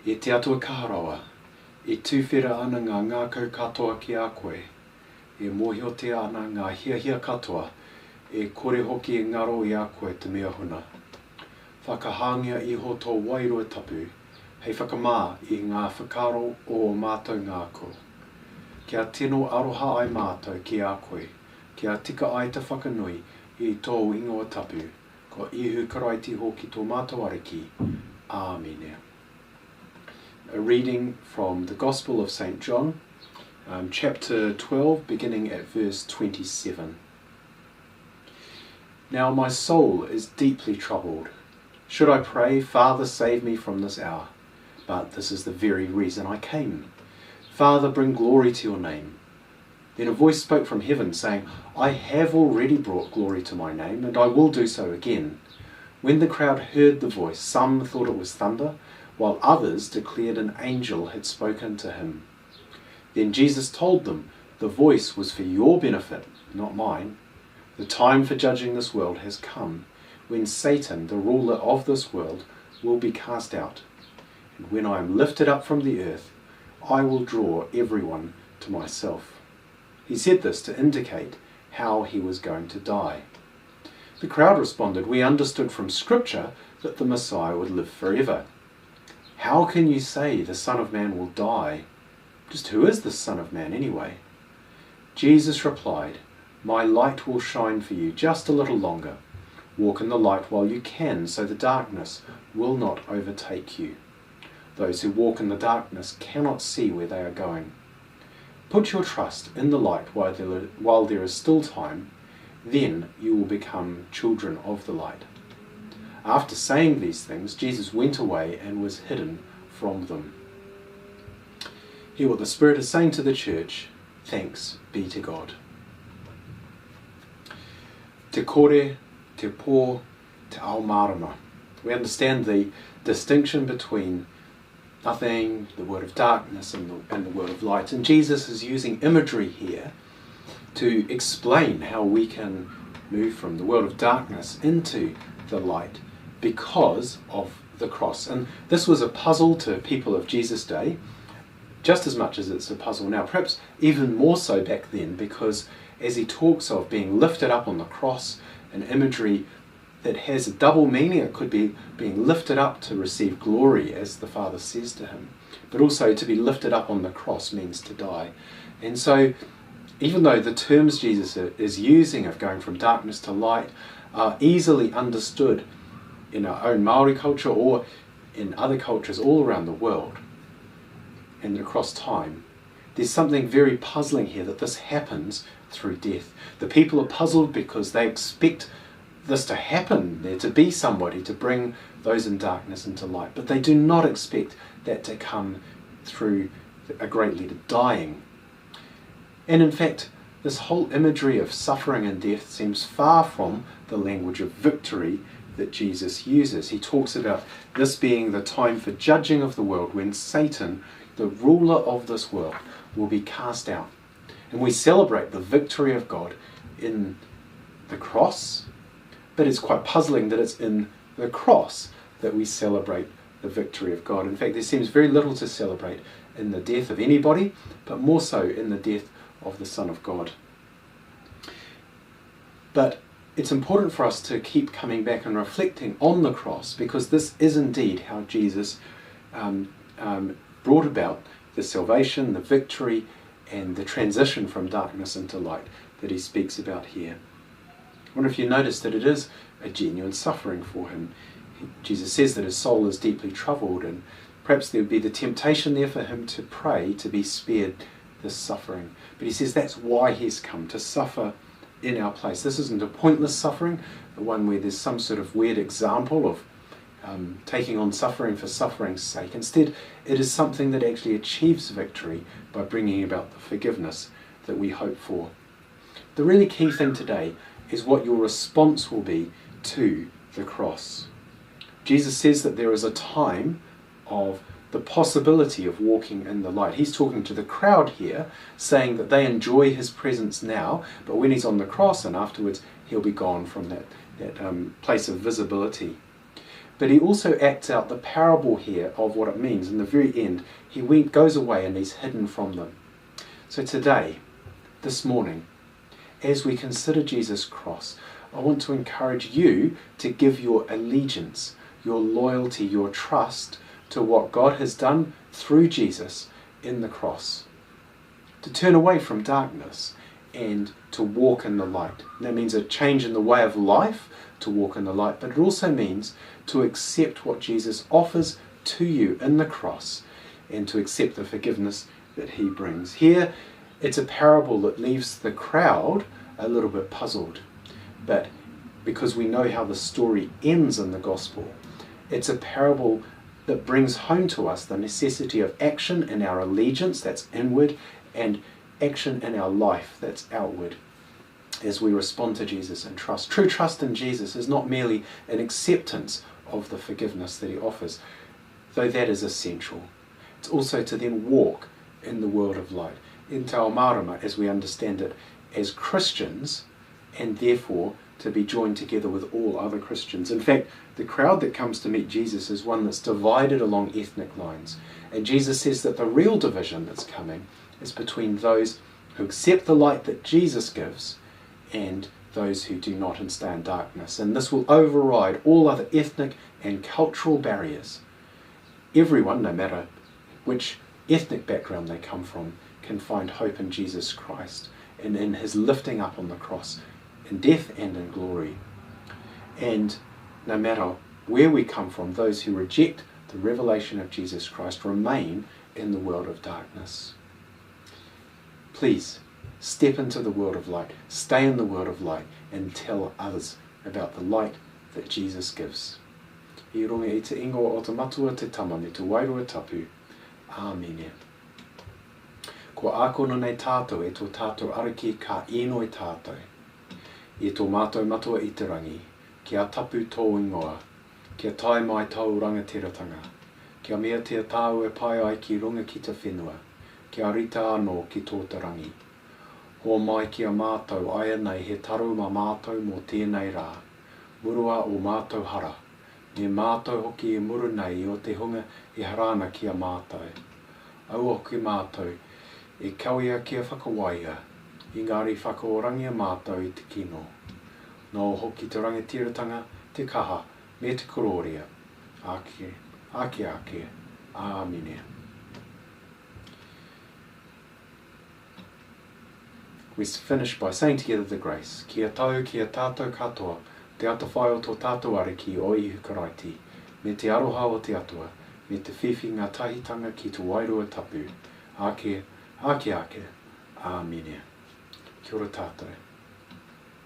E te atua kaharawa, e tūwhera ana ngā ngākau katoa ki a koe, e mōhiotia ana ngā hiahia katoa, e kore hoki e ngaro i a koe te mea huna. Whakahangia iho tō wairua tapu, hei whakamā i ngā whakaro o mātou ngāko. Kia tino aroha ai mātou ki a koe, kia tika ai te whakanui i tō ingoa tapu, ko ihu karaiti hoki tō mātou ariki. Āmine. A reading from the Gospel of St. John, chapter 12, beginning at verse 27. Now my soul is deeply troubled. Should I pray, Father, save me from this hour? But this is the very reason I came. Father, bring glory to your name. Then a voice spoke from heaven, saying, I have already brought glory to my name, and I will do so again. When the crowd heard the voice, some thought it was thunder, while others declared an angel had spoken to him. Then Jesus told them, the voice was for your benefit, not mine. The time for judging this world has come, when Satan, the ruler of this world, will be cast out. And when I am lifted up from the earth, I will draw everyone to myself. He said this to indicate how he was going to die. The crowd responded, we understood from Scripture that the Messiah would live forever. How can you say the Son of Man will die? Just who is the Son of Man anyway? Jesus replied, my light will shine for you just a little longer. Walk in the light while you can, so the darkness will not overtake you. Those who walk in the darkness cannot see where they are going. Put your trust in the light while there is still time, then you will become children of the light. After saying these things, Jesus went away and was hidden from them. Hear what the Spirit is saying to the church. Thanks be to God. Te kore, te pō, te ao marama. We understand the distinction between nothing, the word of darkness, and the word of light. And Jesus is using imagery here to explain how we can move from the world of darkness into the light because of the cross. And this was a puzzle to people of Jesus' day, just as much as it's a puzzle now, perhaps even more so back then, because as he talks of being lifted up on the cross, an imagery that has a double meaning. It could be being lifted up to receive glory, as the Father says to him, but also to be lifted up on the cross means to die. And so even though the terms Jesus is using of going from darkness to light are easily understood in our own Maori culture or in other cultures all around the world and across time, there's something very puzzling here, that this happens through death. The people are puzzled because they expect this to happen, there to be somebody to bring those in darkness into light, but they do not expect that to come through a great leader dying. And in fact, this whole imagery of suffering and death seems far from the language of victory that Jesus uses. He talks about this being the time for judging of the world, when Satan, the ruler of this world, will be cast out. And we celebrate the victory of God in the cross, but it's quite puzzling that it's in the cross that we celebrate the victory of God. In fact, there seems very little to celebrate in the death of anybody, but more so in the death of the Son of God. But it's important for us to keep coming back and reflecting on the cross, because this is indeed how Jesus brought about the salvation, the victory, and the transition from darkness into light that he speaks about here. I wonder if you notice that it is a genuine suffering for him. Jesus says that his soul is deeply troubled, and perhaps there would be the temptation there for him to pray to be spared this suffering. But he says that's why he's come, to suffer in our place. This isn't a pointless suffering, the one where there's some sort of weird example of taking on suffering for suffering's sake. Instead, it is something that actually achieves victory by bringing about the forgiveness that we hope for. The really key thing today is what your response will be to the cross. Jesus says that there is a time of the possibility of walking in the light. He's talking to the crowd here, saying that they enjoy his presence now, but when he's on the cross and afterwards, he'll be gone from that place of visibility. But he also acts out the parable here of what it means. In the very end, he goes away and he's hidden from them. So today, this morning, as we consider Jesus' cross, I want to encourage you to give your allegiance, your loyalty, your trust to what God has done through Jesus in the cross. To turn away from darkness and to walk in the light. That means a change in the way of life, to walk in the light, but it also means to accept what Jesus offers to you in the cross and to accept the forgiveness that he brings. Here, it's a parable that leaves the crowd a little bit puzzled, but because we know how the story ends in the gospel, it's a parable that brings home to us the necessity of action in our allegiance, that's inward, and action in our life, that's outward, as we respond to Jesus and trust. True trust in Jesus is not merely an acceptance of the forgiveness that he offers, though that is essential. It's also to then walk in the world of light, in te ao marama, as we understand it, as Christians, and therefore to be joined together with all other Christians. In fact, the crowd that comes to meet Jesus is one that's divided along ethnic lines. And Jesus says that the real division that's coming is between those who accept the light that Jesus gives and those who do not and stay in darkness. And this will override all other ethnic and cultural barriers. Everyone, no matter which ethnic background they come from, can find hope in Jesus Christ and in his lifting up on the cross in death and in glory. And no matter where we come from, those who reject the revelation of Jesus Christ remain in the world of darkness. Please, step into the world of light, stay in the world of light, and tell others about the light that Jesus gives. I runga i te ingoa o te matua te tama me te wairua tapu. Āmene. Ko ākona nei tātou e tō tātou ariki ka ino i tātou. I tō mātou matua i te rangi, kia tapu tō ingoa, kia tai mai tau rangatiratanga, kia mea tia tāu e pai ai ki runga ki te whenua, kia rita anō ki tō te rangi. Ho mai kia mātou aia nei he taru ma mātou mō tēnei rā, murua o mātou hara, me mātou hoki e muru nei o te hunga e harana kia mātou. Au o ki mātou, e kauia kia whakawaia, engari whakaorangia mātou i te kino. Nō hoki te rangatiratanga, te kaha, me te kororia. Ake, ake ake, āmine. We finish by saying together the grace. Kia tau, kia tātou katoa, te atawhai o tō tātou ariki o i hukaraiti, me te aroha o te atua, me te whiwhi ngā tahitanga ki te wairua tapu. Ake, ake ake, āmine. Kia ora tātou.